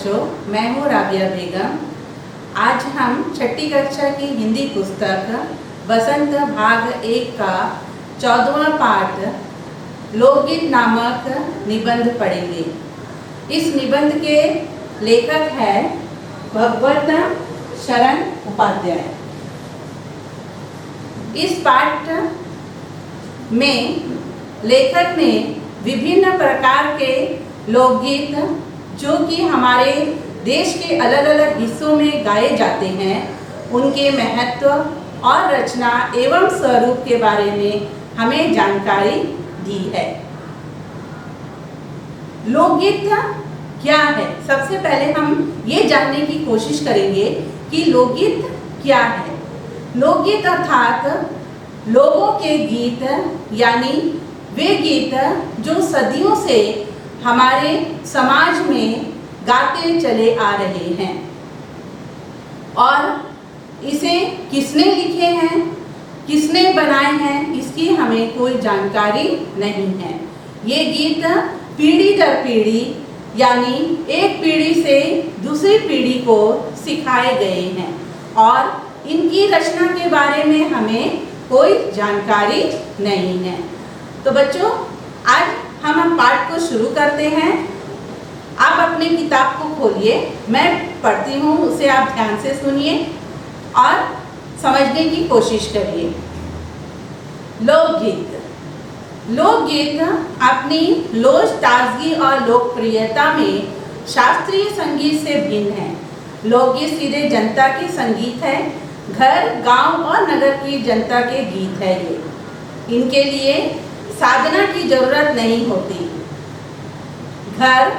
बच्चों, मैं हूँ राबिया बेगम। आज हम छठी कक्षा की हिंदी पुस्तक बसंत भाग 1 का 14वां पाठ लोकगीत नामक निबंध पढ़ेंगे। इस निबंध के लेखक है भगवत शरण उपाध्याय। इस पाठ में लेखक ने विभिन्न प्रकार के लोकगीत जो कि हमारे देश के अलग अलग हिस्सों में गाए जाते हैं, उनके महत्व और रचना एवं स्वरूप के बारे में हमें जानकारी दी है। लोकगीत क्या है? सबसे पहले हम ये जानने की कोशिश करेंगे कि लोकगीत क्या है। लोकगीत अर्थात लोगों के गीत, यानी वे गीत जो सदियों से हमारे समाज में गाते चले आ रहे हैं और इसे किसने लिखे हैं, किसने बनाए हैं, इसकी हमें कोई जानकारी नहीं है। ये गीत पीढ़ी दर पीढ़ी, यानी एक पीढ़ी से दूसरी पीढ़ी को सिखाए गए हैं और इनकी रचना के बारे में हमें कोई जानकारी नहीं है। तो बच्चों, आज हम पाठ को शुरू करते हैं। आप अपनी किताब को खोलिए, मैं पढ़ती हूँ, उसे आप ध्यान से सुनिए और समझने की कोशिश करिए। लोकगीत। लोकगीत अपनी लोज, ताजगी और लोकप्रियता में शास्त्रीय संगीत से भिन्न है। लोकगीत सीधे जनता के संगीत है, घर, गांव और नगर की जनता के गीत है। ये इनके लिए साधना की जरूरत नहीं होती। घर,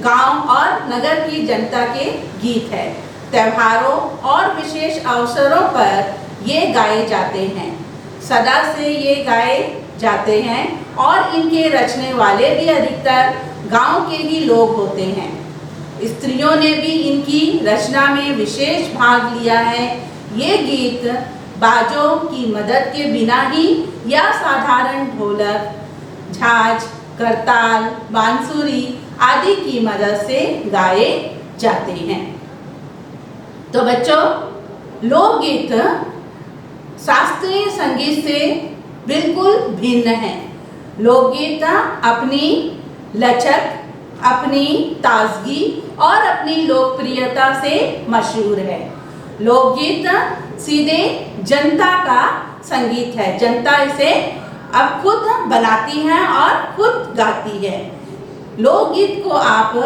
गांव और नगर की जनता के गीत है। त्योहारों और विशेष अवसरों पर ये गाए जाते हैं। सदा से ये गाए जाते हैं और इनके रचने वाले भी अधिकतर गांव के ही लोग होते हैं। स्त्रियों ने भी इनकी रचना में विशेष भाग लिया है। ये गीत बाजों की मदद के बिना ही या साधारण ढोलक, झांझ, करताल, बांसुरी आदि की मदद से गाए जाते हैं। तो बच्चों, लोकगीत शास्त्रीय संगीत से बिल्कुल भिन्न है। लोकगीत अपनी लचक, अपनी ताजगी और अपनी लोकप्रियता से मशहूर है। लोकगीत सीधे जनता का संगीत है। जनता इसे अब खुद बनाती है और खुद गाती है। लोकगीत को आप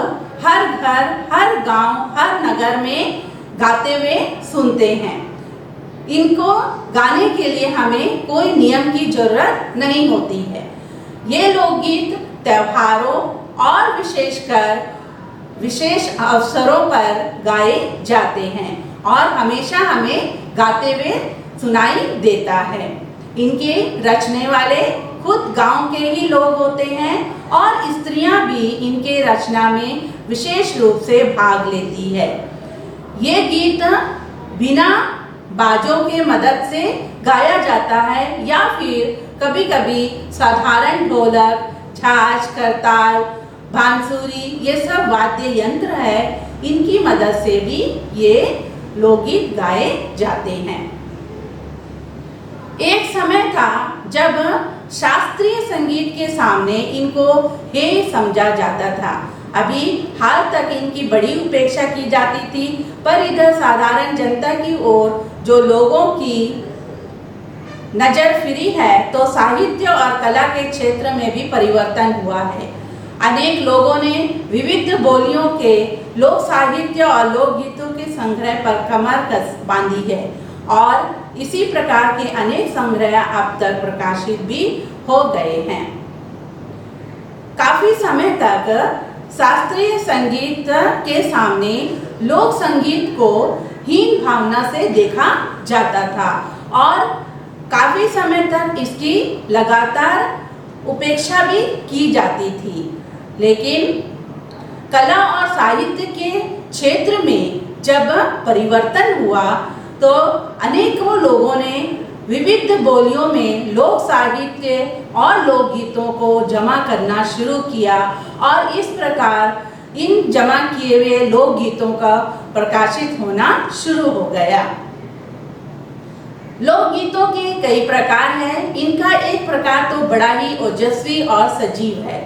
हर घर, हर गांव, हर नगर में गाते हुए सुनते हैं। इनको गाने के लिए हमें कोई नियम की जरूरत नहीं होती है। ये लोकगीत त्योहारों और विशेषकर विशेष अवसरों पर गाए जाते हैं और हमेशा हमें गाते हुए सुनाई देता है। इनके रचने वाले खुद गांव के ही लोग होते हैं और स्त्रियां भी इनके रचना में विशेष रूप से भाग लेती है। ये गीत बिना बाजों के मदद से गाया जाता है या फिर कभी कभी साधारण ढोलक, झांझ, करताल, बांसुरी, ये सब वाद्य यंत्र है, इनकी मदद से भी ये लोकगीत गाए जाते हैं। एक समय था जब शास्त्रीय संगीत के सामने इनको हे समझा जाता था। अभी हाल तक इनकी बड़ी उपेक्षा की जाती थी, पर इधर साधारण जनता की ओर जो लोगों की नजर फिरी है, तो साहित्य और कला के क्षेत्र में भी परिवर्तन हुआ है। अनेक लोगों ने विविध बोलियों के लोक साहित्य और लोकगीतों के संग्रह पर कमर बांधी है और इसी प्रकार के अनेक संग्रह अब तक प्रकाशित भी हो गए हैं। काफी समय तक शास्त्रीय संगीत के सामने लोक संगीत को हीन भावना से देखा जाता था और काफी समय तक इसकी लगातार उपेक्षा भी की जाती थी। लेकिन कला और साहित्य के क्षेत्र में जब परिवर्तन हुआ, तो अनेकों लोगों ने विविध बोलियों में लोक साहित्य और लोकगीतों को जमा करना शुरू किया और इस प्रकार इन जमा किए हुए लोकगीतों का प्रकाशित होना शुरू हो गया। लोकगीतों के कई प्रकार हैं। इनका एक प्रकार तो बड़ा ही ओजस्वी और सजीव है,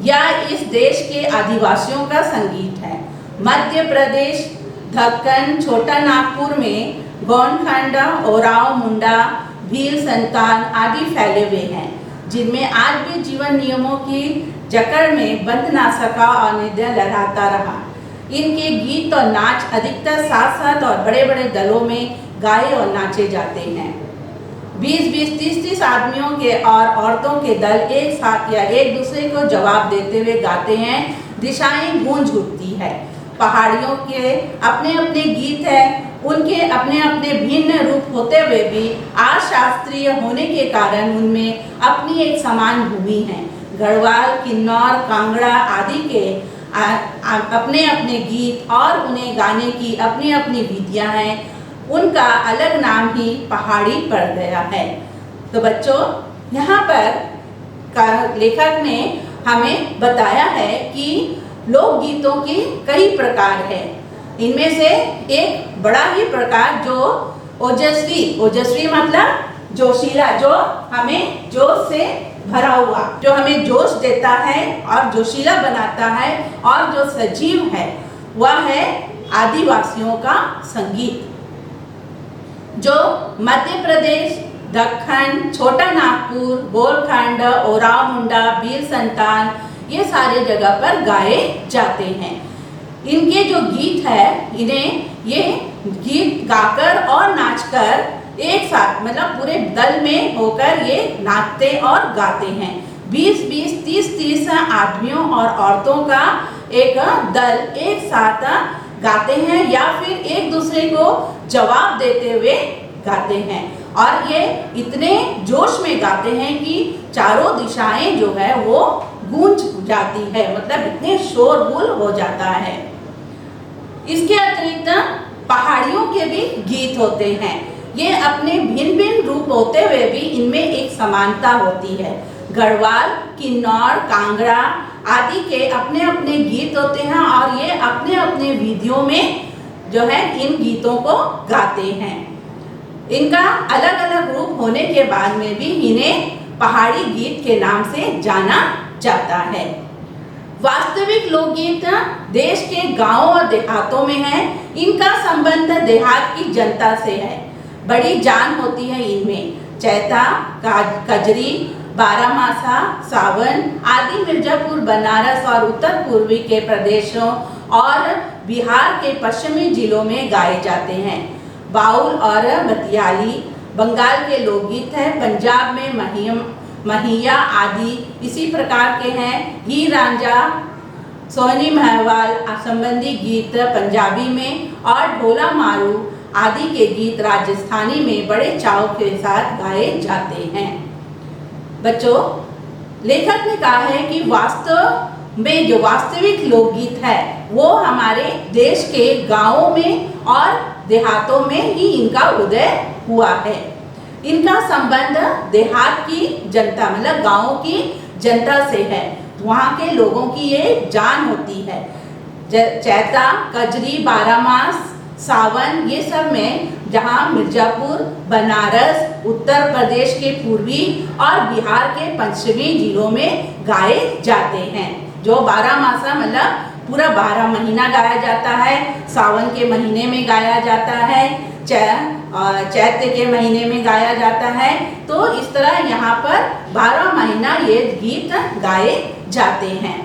या इस देश के आदिवासियों का संगीत है। मध्य प्रदेश, दक्कन, छोटा नागपुर में गोंडखांडा, ओराव मुंडा, भील संतान आदि फैले हुए हैं, जिनमें आज भी जीवन नियमों की जकड़ में बंध ना सका और निद्रा लहराता रहा। इनके गीत और नाच अधिकतर साथ साथ और बड़े बड़े दलों में गाए और नाचे जाते हैं। 20-20, 30-30 आदमियों के और औरतों के दल एक साथ या एक दूसरे को जवाब देते हुए गाते हैं। दिशाएं गूंज उठती है। पहाड़ियों के अपने अपने गीत हैं। उनके अपने अपने भिन्न रूप होते हुए भी आज शास्त्रीय होने के कारण उनमें अपनी एक समान भूमि है। गढ़वाल, किन्नौर, कांगड़ा आदि के अपने अपने गीत और उन्हें गाने की अपनी अपनी विधियां हैं। उनका अलग नाम ही पहाड़ी पड़ गया है। तो बच्चों, यहाँ पर लेखक ने हमें बताया है कि लोकगीतों के कई प्रकार हैं। इनमें से एक बड़ा ही प्रकार जो ओजस्वी मतलब जोशीला, जो हमें जोश से भरा हुआ, जो हमें जोश देता है और जोशीला बनाता है और जो सजीव है, वह है आदिवासियों का संगीत, जो मध्य प्रदेश, दक्कन, छोटा नागपुर, गोलखंड, ओराव मुंडा, भील संतान, ये सारे जगह पर गाए जाते हैं। इनके जो गीत है, इन्हें ये गीत गाकर और नाचकर एक साथ मतलब पूरे दल में होकर ये नाचते और गाते हैं। 20-20, 30-30 आदमियों और औरतों का एक दल एक साथ गाते हैं या फिर एक दूसरे को जवाब देते हुए गाते हैं, और ये इतने जोश में गाते हैं कि चारों दिशाएं जो है वो गूंज जाती है, मतलब इतने शोरगुल हो जाता है। इसके अतिरिक्त पहाड़ियों के भी गीत होते हैं। ये अपने भिन्न भिन्न रूप होते हुए भी इनमें एक समानता होती है। गढ़वाल, किन्नौर, कांगड़ा आदि के अपने अपने गीत होते हैं और ये अपने अपने विधियों में जो है इन गीतों को गाते हैं। इनका अलग अलग रूप होने के बाद में भी इन्हें पहाड़ी गीत के नाम से जाना जाता है। वास्तविक लोकगीत देश के गांवों और देहातों में है। इनका संबंध देहात की जनता से है। बड़ी जान होती है इनमें। चैता, कजरी, बारामासा, सावन आदि मिर्जापुर, बनारस और उत्तर पूर्वी के प्रदेशों और बिहार के पश्चिमी जिलों में गाए जाते हैं। बाउल और बतियाली बंगाल के लोकगीत है। पंजाब में महिया आदि इसी प्रकार के हैं। हीर रांझा, सोहनी महवाल संबंधी गीत पंजाबी में और ढोला मारू आदि के गीत राजस्थानी में बड़े चाव के साथ गाए जाते हैं। बच्चों, लेखक ने कहा है कि वास्तव में जो वास्तविक लोकगीत है वो हमारे देश के गांवों में और देहातों में ही इनका उदय हुआ है। इनका संबंध देहात की जनता मतलब गांवों की जनता से है। वहाँ के लोगों की ये जान होती है। चैता, कजरी, बारामास, सावन ये सब में जहाँ मिर्जापुर, बनारस, उत्तर प्रदेश के पूर्वी और बिहार के पश्चिमी जिलों में गाए जाते हैं। जो बारामासा मतलब पूरा 12 महीना गाया जाता है। सावन के महीने में गाया जाता है। चैत्र के महीने में गाया जाता है। तो इस तरह यहाँ पर 12 महीना ये गीत गाए जाते हैं।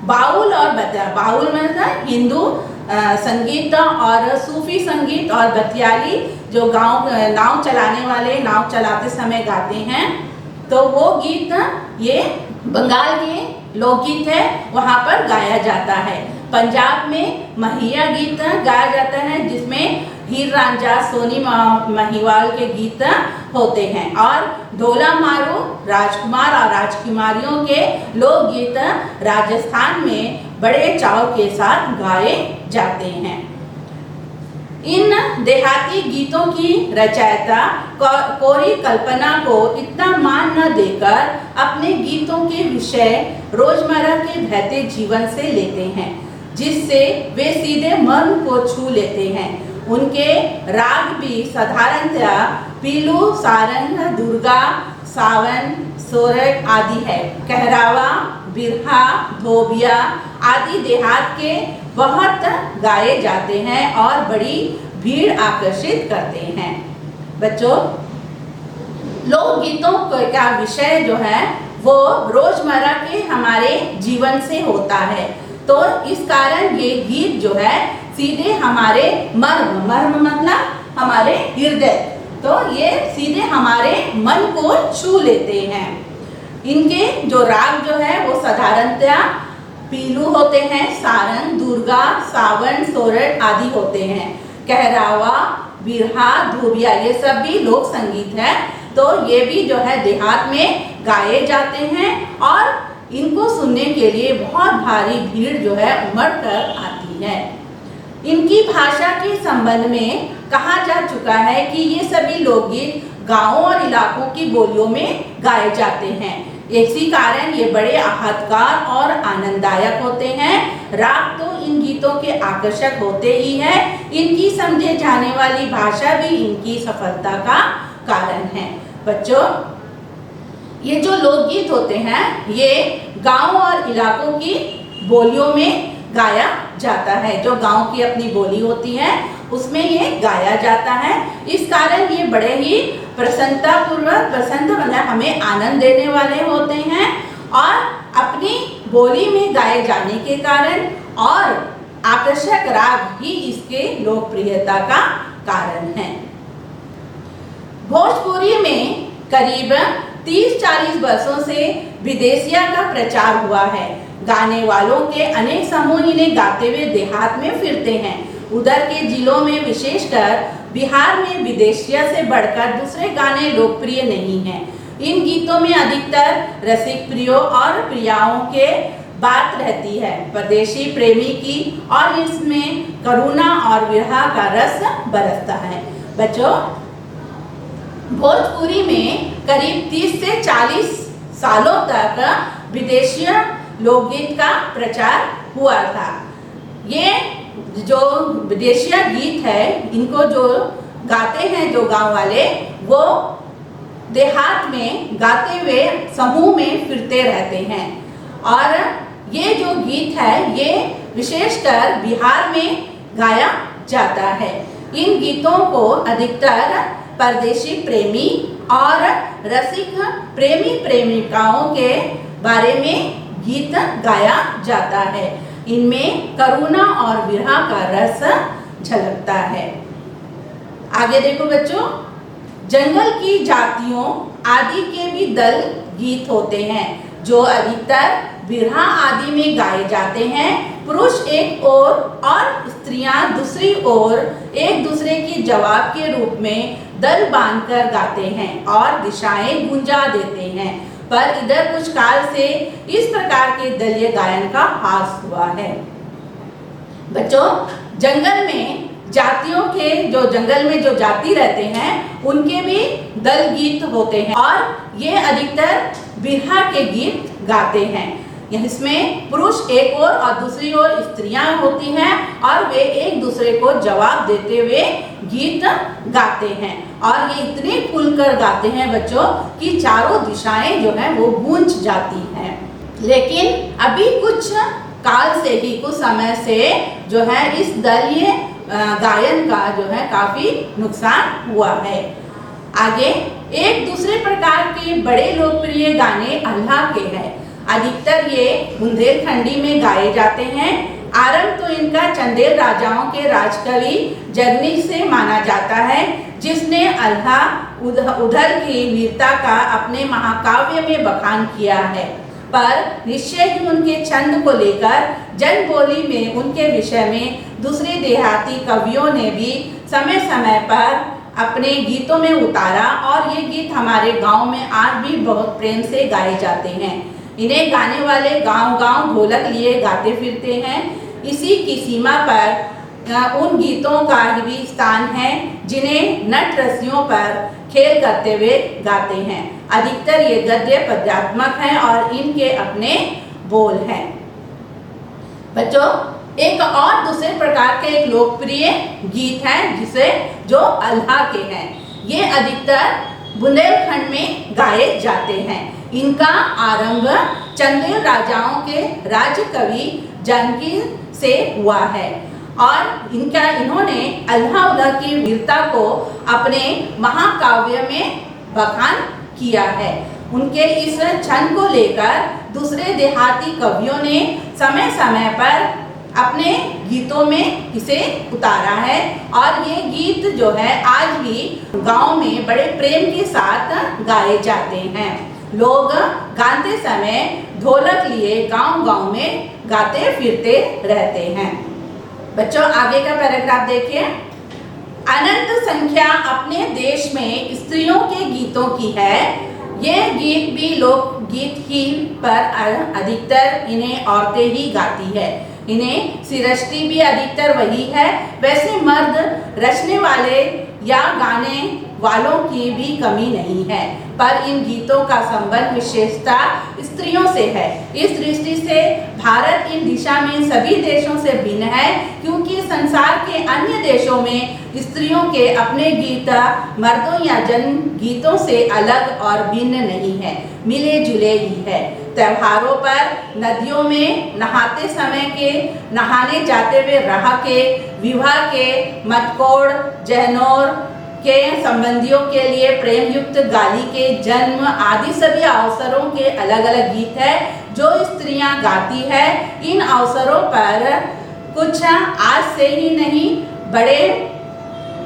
बाउल और बाउल मतलब हिंदू संगीत और सूफी संगीत, और बतियाली जो नाव चलाने वाले नाव चलाते समय गाते हैं, तो वो गीत ये बंगाल के लोकगीत है, वहाँ पर गाया जाता है। पंजाब में महिया गीत गाया जाता है, जिसमें हीर रांझा, सोनी महिवाल के गीत होते हैं, और ढोला मारू राजकुमार और राजकुमारियों के लोकगीत राजस्थान में बड़े चाव के साथ गाए जाते हैं। इन देहाती गीतों की रचयिता कोरी कल्पना को इतना मान न देकर अपने गीतों के विषय रोजमर्रा के बहते जीवन से लेते हैं, जिससे वे सीधे मर्म को छू लेते हैं। उनके राग भी साधारणतया पीलू, सारंग, दुर्गा, सावन, सोरठ आदि है। कहरावा, बिरहा, धोबिया आदि देहात के बहुत गाए जाते हैं और बड़ी भीड़ आकर्षित करते हैं। बच्चों, लोकगीतों का विषय जो है वो रोजमर्रा के हमारे जीवन से होता है, तो इस कारण ये गीत जो है सीधे हमारे मर्म मतलब हमारे हृदय, तो ये सीधे हमारे मन को छू लेते हैं। इनके जो राग जो है वो साधारणतया पीलू होते हैं, सारंग, दुर्गा, सावन, सोरठ आदि होते हैं। कहरावा, बिरहा, धोबिया ये सब भी लोक संगीत है, तो ये भी जो है देहात में गाए जाते हैं और इनको सुनने के लिए बहुत भारी भीड़ जो है उमड़ कर आती है। इनकी भाषा के संबंध में कहा जा चुका है कि ये सभी लोकगीत गांवों और इलाकों की बोलियों में गाए जाते हैं। इसी कारण ये बड़े आहतकार और आनंददायक होते हैं। राग तो इन गीतों के आकर्षक होते ही है, इनकी समझे जाने वाली भाषा भी इनकी सफलता का कारण है। बच्चों, ये जो लोकगीत होते हैं ये गांव और इलाकों की बोलियों में गाया जाता है। जो गांव की अपनी बोली होती है उसमें ये गाया जाता है। इस कारण ये बड़े ही प्रसन्नतापूर्वक मतलब हमें आनंद देने वाले होते हैं और अपनी बोली में गाए जाने के कारण और आकर्षक राग ही इसके लोकप्रियता का कारण है। भोजपुरी में करीब 30-40 वर्षों से विदेशिया का प्रचार हुआ है। गाने वालों के अनेक समूह इन्हें गाते हुए देहात में फिरते हैं। उधर के जिलों में विशेषकर बिहार में विदेशिया से बढ़कर दूसरे गाने लोकप्रिय नहीं हैं। इन गीतों में अधिकतर रसिक प्रियों और प्रियाओं के बात रहती है, परदेशी प्रेमी की, और इसमें करुणा और विरह का रस बरसता है। बच्चों, भोजपुरी में करीब 30 से 40 सालों तक विदेशी लोकगीत का प्रचार हुआ था। ये जो विदेशिया गीत है इनको जो गाते हैं जो गांव वाले, वो देहात में गाते हुए समूह में फिरते रहते हैं। और ये जो गीत है ये विशेषकर बिहार में गाया जाता है। इन गीतों को अधिकतर परदेशी प्रेमी और रसिक प्रेमी प्रेमिकाओं के बारे में गीत गाया जाता है। इनमें करुणा और विरह का रस झलकता है। आगे देखो बच्चों, जंगल की जातियों आदि के भी दल गीत होते हैं जो अधिकतर बिरहा आदि में गाए जाते हैं। पुरुष एक ओर और स्त्रियां दूसरी ओर एक दूसरे की जवाब के रूप में दल बांधकर गाते हैं और दिशाएं गुंजा देते हैं। पर इधर कुछ काल से इस प्रकार के दलीय गायन का ह्रास हुआ है। बच्चों, जंगल में जातियों के जो जंगल में जो जाति रहते हैं उनके भी दल गीत होते हैं और ये अधिकतर बिरहा के गीत गाते हैं। इसमें पुरुष एक ओर और दूसरी ओर स्त्रियां होती हैं और वे एक दूसरे को जवाब देते हुए गीत गाते हैं और ये इतने खुलकर गाते हैं बच्चों कि चारों दिशाएं जो हैं वो गूंज जाती हैं। लेकिन अभी कुछ काल से ही, कुछ समय से जो है इस दलीय गायन का जो है काफी नुकसान हुआ है। आगे एक दूसरे प्रकार के बड़े लोकप्रिय गाने अल्लाह के हैं। अधिकतर ये बुंदेलखंडी में गाए जाते हैं। आरंभ तो इनका चंदेल राजाओं के राजकवि जगदीश से माना जाता है, जिसने अल्लाह उधर की वीरता का अपने महाकाव्य में बखान किया है। पर निश्चय ही उनके छंद को लेकर जनबोली में उनके विषय में दूसरे देहाती कवियों ने भी समय समय पर अपने गीतों में उतारा और ये गीत हमारे गांव में आज भी बहुत प्रेम से गाए जाते हैं। इन्हें गाने वाले गांव-गांव ढोलक लिए गाते फिरते हैं। इसी की सीमा पर उन गीतों का भी स्थान है जिन्हें नट रस्सियों पर खेल करते हुए गाते हैं। अधिकतर ये गद्य पद्यात्मक हैं और इनके अपने बोल हैं। बच्चों, एक और दूसरे प्रकार के एक लोकप्रिय गीत हैं जो अल्लाह के हैं। ये अधिकतर बुंदेलखंड में गाए जाते हैं। इनका आरंभ चंदेल राजाओं के राज्य कवि जानकी से हुआ है और इन्होंने अल्लाह की वीरता को अपने महाकाव्य में बखान किया है। उनके इस छंद को लेकर दूसरे देहाती कवियों ने समय समय पर अपने गीतों में इसे उतारा है और ये गीत जो है आज भी गांव में बड़े प्रेम के साथ गाए जाते हैं। लोग गाते समय ढोलक लिए गांव-गांव में गाते फिरते रहते हैं। बच्चों, आगे का पैराग्राफ देखिए। अनंत संख्या अपने देश में स्त्रियों के गीतों की है। ये गीत भी लोकगीत ही पर अधिकतर इन्हें औरतें ही गाती है। इन्हें सिरष्टी भी अधिकतर वही है। वैसे मर्द रचने वाले या गाने वालों की भी कमी नहीं है, पर इन गीतों का संबंध विशेषता स्त्रियों से है। इस दृष्टि से भारत इन दिशा में सभी देशों से भिन्न है, क्योंकि संसार के अन्य देशों में स्त्रियों के अपने गीत मर्दों या जन गीतों से अलग और भिन्न नहीं है, मिले जुले ही है। त्योहारों पर नदियों में नहाते समय के, नहाने जाते हुए राह के, विवाह के, मटकोड़, जहनौर के संबंधियों के लिए प्रेम युक्त गाली के, जन्म आदि सभी अवसरों के अलग अलग गीत है जो स्त्रियां गाती है। इन अवसरों पर कुछ आज से ही नहीं, बड़े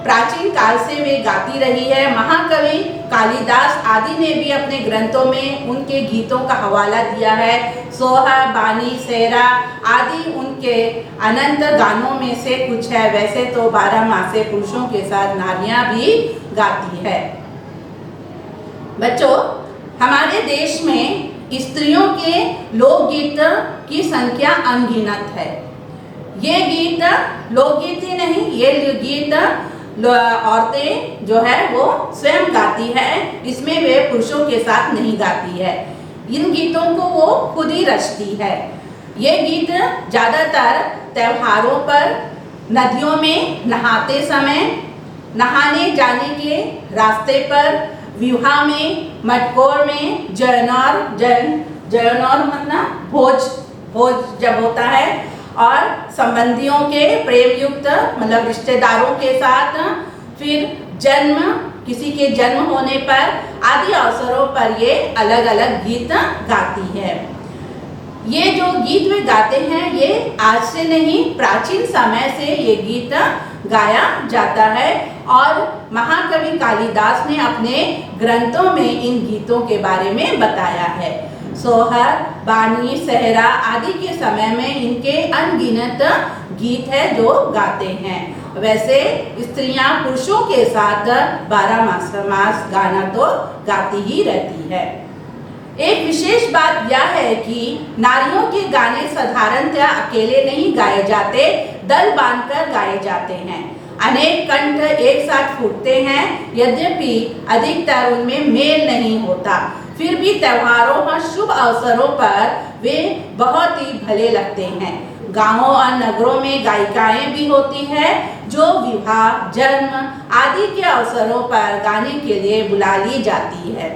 प्राचीन काल से वे गाती रही है। महाकवि कालिदास आदि ने भी अपने ग्रंथों में उनके गीतों का हवाला दिया है। सोहा, बानी, सेहरा आदि उनके अनंत गानों में से कुछ है। वैसे तो 12 मासे पुरुषों के साथ नारियां भी गाती है। बच्चों, हमारे देश में स्त्रियों के लोकगीत की संख्या अनगिनत है। ये गीत लोकगीत ही नहीं, ये गीत औरतें जो है वो स्वयं गाती है। इसमें वे पुरुषों के साथ नहीं गाती है। इन गीतों को वो खुद ही रचती है। ये गीत ज़्यादातर त्योहारों पर, नदियों में नहाते समय, नहाने जाने के रास्ते पर, विवाह में, मटकोर में, जयनौर मतलब भोज जब होता है, और संबंधियों के प्रेम युक्त मतलब रिश्तेदारों के साथ, फिर जन्म, किसी के जन्म होने पर आदि अवसरों पर ये अलग अलग गीत गाती है। ये जो गीत वे गाते हैं ये आज से नहीं, प्राचीन समय से ये गीत गाया जाता है और महाकवि कालिदास ने अपने ग्रंथों में इन गीतों के बारे में बताया है। सोहर, बानी, सेहरा आदि के समय में इनके अनगिनत गीत है जो गाते हैं। वैसे स्त्रियां पुरुषों के साथ 12 मास गाना तो गाती ही रहती है। एक विशेष बात यह है कि नारियों के गाने साधारणतः अकेले नहीं गाए जाते, दल बांधकर गाए जाते हैं। अनेक कंठ एक साथ फूटते हैं, यद्यपि अधिकतर उनमें मेल नहीं होता, फिर भी त्योहारों और शुभ अवसरों पर वे बहुत ही भले लगते हैं। गांवों और नगरों में गायिकाएं भी होती हैं जो विवाह, जन्म आदि के अवसरों पर गाने के लिए बुला ली जाती है।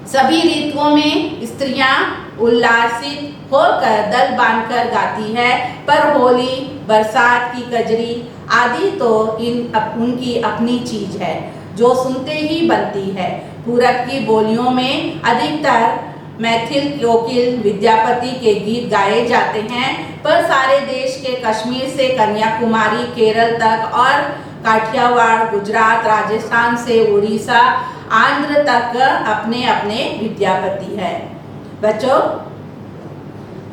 सभी ऋतुओं में स्त्रियां उल्लासित होकर दल बांधकर गाती है, पर होली, बरसात की कजरी आदि तो उनकी अपनी चीज है जो सुनते ही बनती है। पूरब की बोलियों में अधिकतर मैथिल, कोकिल, विद्यापति के गीत गाए जाते हैं, पर सारे देश के कश्मीर से कन्याकुमारी, केरल तक और काठियावाड़, गुजरात, राजस्थान से उड़ीसा, आंध्र तक अपने अपने विद्यापति है। बच्चों,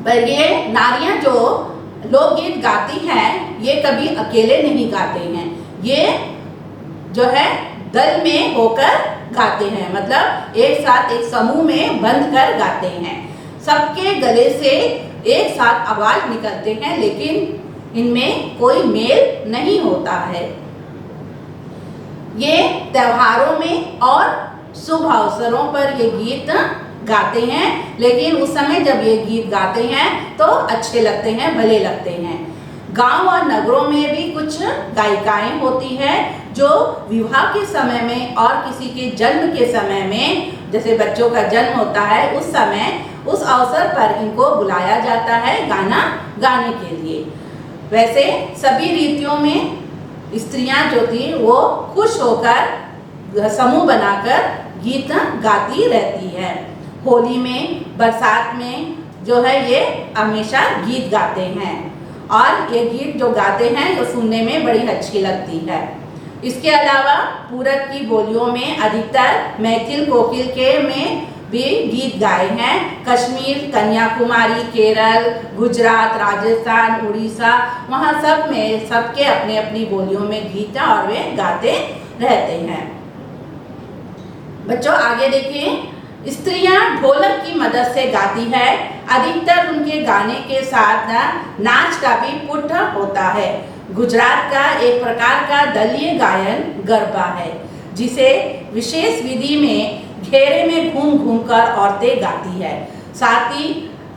पर ये नारियां जो लोकगीत गाती हैं ये कभी अकेले नहीं गाते हैं, ये जो है दल में होकर गाते हैं, मतलब एक साथ एक समूह में बंध कर गाते हैं। सबके गले से एक साथ आवाज निकलते हैं, लेकिन इनमें कोई मेल नहीं होता है। ये त्योहारों में और शुभ अवसरों पर ये गीत गाते हैं, लेकिन उस समय जब ये गीत गाते हैं तो अच्छे लगते हैं, भले लगते हैं। गांव और नगरों में भी कुछ गायिकाएं होती हैं जो विवाह के समय में और किसी के जन्म के समय में, जैसे बच्चों का जन्म होता है उस समय, उस अवसर पर इनको बुलाया जाता है गाना गाने के लिए। वैसे सभी रीतियों में स्त्रियां जो थी वो खुश होकर समूह बनाकर गीत गाती रहती है। होली में, बरसात में जो है ये हमेशा गीत गाते हैं और ये गीत जो गाते हैं ये सुनने में बड़ी अच्छी लगती है। इसके अलावा पूरब की बोलियों में अधिकतर मैथिल कोकिल के में भी गीत गाए हैं। कश्मीर, कन्याकुमारी, केरल, गुजरात, राजस्थान, उड़ीसा, वहाँ सब में सबके अपने अपनी बोलियों में गीत और वे गाते रहते हैं। बच्चों आगे देखिए, स्त्रियां ढोलक की मदद से गाती है। अधिकतर उनके गाने के साथ नाच का भी पुट होता है। गुजरात का एक प्रकार का दलीय गायन गरबा है, जिसे विशेष विधि में घेरे में घूम घूम कर औरतें गाती है। साथ ही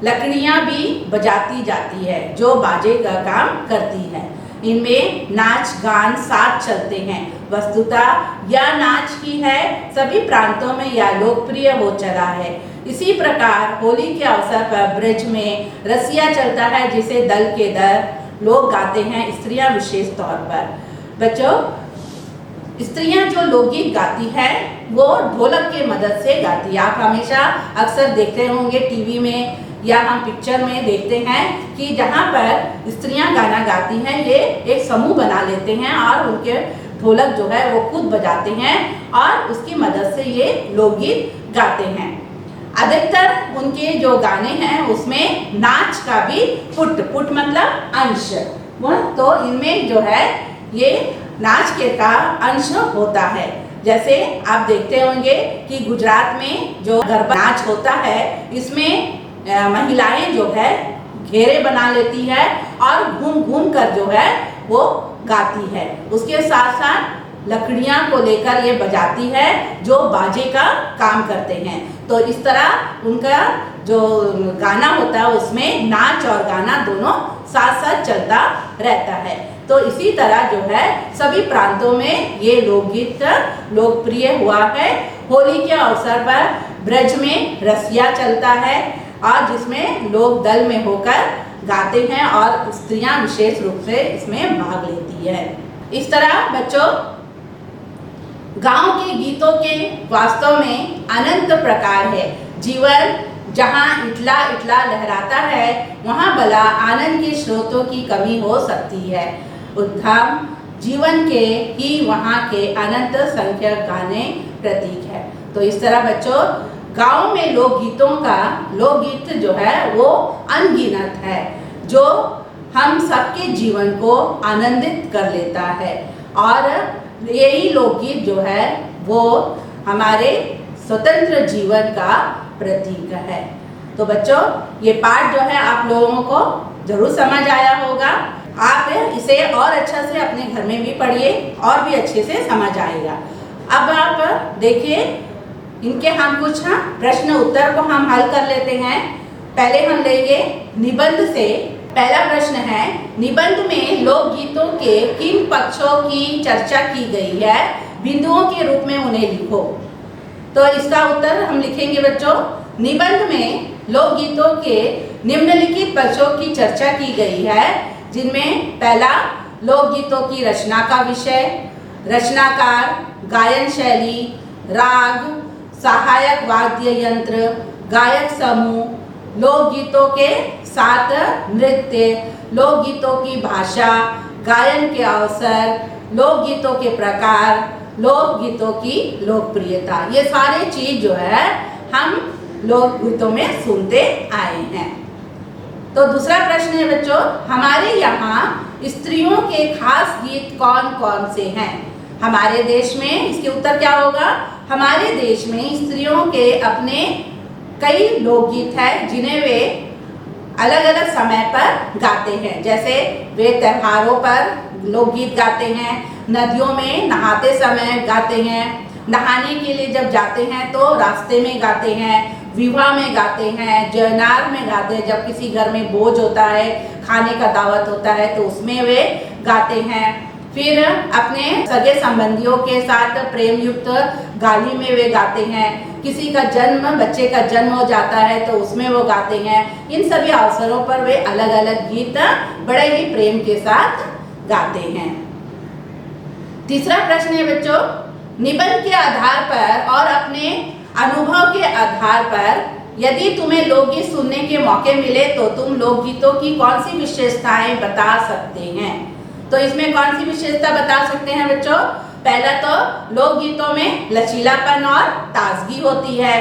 लकड़ियां भी बजाती जाती है जो बाजे का काम करती है। इनमें नाच गान साथ चलते हैं। वस्तुतः यह नाच की है सभी प्रांतों में यह लोकप्रिय हो चला है। इसी प्रकार होली के अवसर पर ब्रज में रसिया चलता है, जिसे दल के दल लोग गाते हैं, स्त्रियां विशेष तौर पर। बच्चों, स्त्रियां जो लोकगीत गाती है वो ढोलक के मदद से गाती है। आप हमेशा अक्सर देखते होंगे टीवी में या हम पिक्चर में देखते हैं कि जहाँ पर स्त्रियां गाना गाती हैं ये एक समूह बना लेते हैं और उनके ढोलक जो है वो खुद बजाते हैं और उसकी मदद से ये लोकगीत गाते हैं। अधिकतर उनके जो गाने हैं उसमें नाच का भी पुट मतलब अंश, तो इनमें जो है ये नाच के का अंश होता है। जैसे आप देखते होंगे कि गुजरात में जो गरबा नाच होता है इसमें महिलाएं जो है घेरे बना लेती है और घूम घूम कर जो है वो गाती है। उसके साथ साथ लकड़ियां को लेकर ये बजाती है जो बाजे का काम करते हैं। तो इस तरह उनका जो गाना होता है उसमें नाच और गाना दोनों साथ साथ चलता रहता है। तो इसी तरह जो है सभी प्रांतों में ये लोकगीत लोकप्रिय हुआ है। होली के अवसर पर ब्रज में रसिया चलता है और जिसमें लोग दल में होकर गाते हैं और स्त्रियां विशेष रूप से इसमें भाग लेती है। इस तरह बच्चों, गांव के गीतों के वास्तव में अनंत प्रकार है। जीवन जहां इटला इटला लहराता है वहां भला आनंद के स्रोतों की कमी हो सकती है। उद्धाम जीवन के ही वहां के अनंत संख्यक गाने प्रतीक है। तो इस तरह बच्चों, गांव में लोकगीत जो है वो अनगिनत है, जो हम सबके जीवन को आनंदित कर लेता है। और यही लोकगीत जो है वो हमारे स्वतंत्र जीवन का प्रतीक है। तो बच्चों, ये पाठ जो है आप लोगों को जरूर समझ आया होगा। आप इसे और अच्छा से अपने घर में भी पढ़िए और भी अच्छे से समझ आएगा। अब आप देखिए, इनके हम कुछ प्रश्न उत्तर को हम हल कर लेते हैं। पहले हम लेंगे निबंध से। पहला प्रश्न है, निबंध में लोकगीतों के किन पक्षों की चर्चा की गई है, बिंदुओं के रूप में उन्हें लिखो। तो इसका उत्तर हम लिखेंगे बच्चों, निबंध में लोकगीतों के निम्नलिखित पक्षों की चर्चा की गई है, जिनमें पहला लोकगीतों की रचना का विषय, रचनाकार, गायन शैली, राग, सहायक वाद्य यंत्र, गायक समूह, लोकगीतों के साथ नृत्य, लोकगीतों की भाषा, गायन के अवसर, लोकगीतों के प्रकार, लोकगीतों की लोकप्रियता। ये सारे चीज जो है हम लोकगीतों में सुनते आए हैं। तो दूसरा प्रश्न है बच्चों, हमारे यहाँ स्त्रियों के खास गीत कौन कौन से हैं हमारे देश में? इसके उत्तर क्या होगा? हमारे देश में स्त्रियों के अपने कई लोकगीत हैं जिन्हें वे अलग अलग समय पर गाते हैं। जैसे वे त्योहारों पर लोकगीत गाते हैं, नदियों में नहाते समय गाते हैं, नहाने के लिए जब जाते हैं तो रास्ते में गाते हैं, विवाह में गाते हैं, जयनार में गाते हैं, जब किसी घर में भोज होता है, खाने का दावत होता है तो उसमें वे गाते हैं। फिर अपने सगे संबंधियों के साथ प्रेम युक्त गाली में वे गाते हैं। किसी का जन्म, बच्चे का जन्म हो जाता है तो उसमें वो गाते हैं। इन सभी अवसरों पर वे अलग अलग गीत बड़े ही प्रेम के साथ गाते हैं। तीसरा प्रश्न है बच्चों, निबंध के आधार पर और अपने अनुभव के आधार पर यदि तुम्हें लोकगीत सुनने के मौके मिले तो तुम लोकगीतों की कौन सी विशेषताएं बता सकते हैं। तो इसमें कौन सी विशेषता बता सकते हैं बच्चों? पहला तो लोकगीतों में लचीलापन और ताजगी होती है,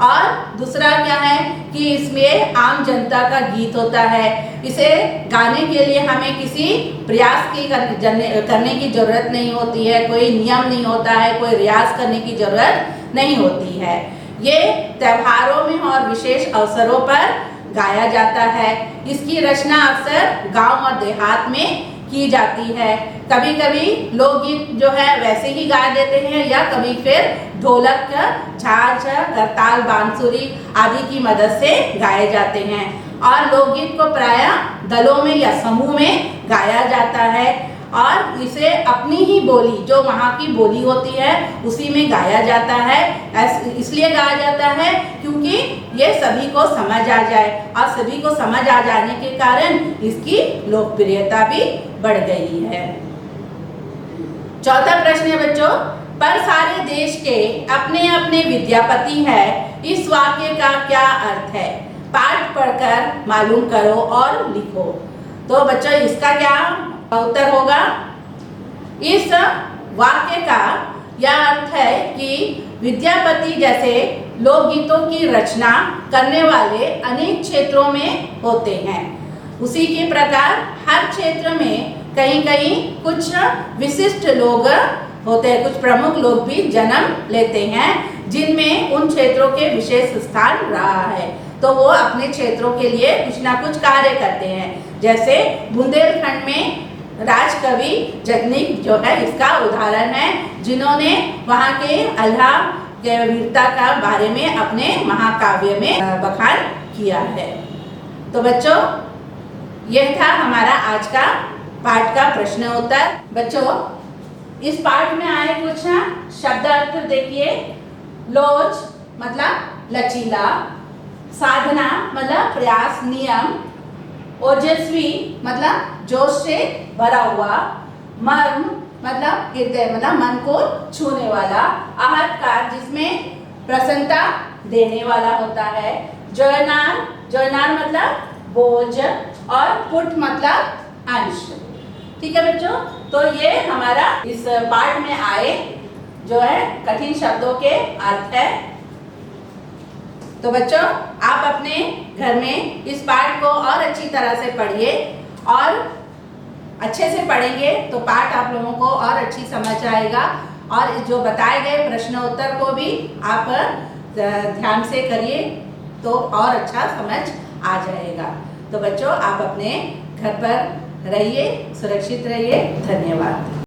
और दूसरा क्या है कि इसमें आम जनता का गीत होता है। इसे गाने के लिए हमें किसी प्रयास की करने की जरूरत नहीं होती है, कोई नियम नहीं होता है, कोई रियाज करने की जरूरत नहीं होती है। ये त्योहारों में और विशेष अवसरों पर गाया जाता है। इसकी रचना अक्सर गांव और देहात में की जाती है। कभी कभी लोकगीत जो है वैसे ही गा देते हैं, या कभी फिर ढोलक, झांझ, करताल, बांसुरी आदि की मदद से गाए जाते हैं। और लोकगीत को प्रायः दलों में या समूह में गाया जाता है, और इसे अपनी ही बोली, जो वहाँ की बोली होती है, उसी में गाया जाता है। इसलिए गाया जाता है क्योंकि ये सभी को समझ आ जाए, और सभी को समझ आ जाने के कारण इसकी लोकप्रियता भी बढ़ गई है। चौथा प्रश्न है बच्चों, पर सारे देश के अपने अपने विद्यापति है, इस वाक्य का क्या अर्थ है? पाठ पढ़कर मालूम करो और लिखो। तो बच्चों इसका क्या उत्तर होगा? इस वाक्य का यह अर्थ है कि विद्यापति जैसे लोकगीतों की रचना करने वाले अनेक क्षेत्रों में होते हैं, उसी के प्रकार हर क्षेत्र में कहीं कहीं कुछ विशिष्ट लोग होते हैं, कुछ प्रमुख लोग भी जन्म लेते हैं, जिनमें उन क्षेत्रों के विशेष स्थान रहा है, तो वो अपने क्षेत्रों के लिए कुछ ना कुछ कार्य करते हैं। जैसे बुंदेलखंड में राजकवि जगनीक जो है इसका उदाहरण है, जिन्होंने वहाँ के अल्लाह के वीरता का बारे में अपने महाकाव्य में बखान किया है। तो बच्चों यह था हमारा आज का पाठ का प्रश्न उत्तर। बच्चों इस पाठ में आए कुछ शब्द अर्थ देखिए। लोच मतलब लचीला, साधना मतलब प्रयास, नियम, ओजस्वी मतलब जोश से भरा हुआ, मर्म मतलब हृदय मतलब मन को छूने वाला, आहतकार जिसमें प्रसन्नता देने वाला होता है, जयनार, जयनार मतलब बोझ, और पुट मतलब अंश। ठीक है बच्चों, तो ये हमारा इस पाठ में आए जो है कठिन शब्दों के अर्थ है। तो बच्चों आप अपने घर में इस पाठ को और अच्छी तरह से पढ़िए, और अच्छे से पढ़ेंगे तो पाठ आप लोगों को और अच्छी समझ आएगा, और जो बताए गए प्रश्न उत्तर को भी आप ध्यान से करिए तो और अच्छा समझ आ जाएगा। तो बच्चों आप अपने घर पर रहिए, सुरक्षित रहिए। धन्यवाद।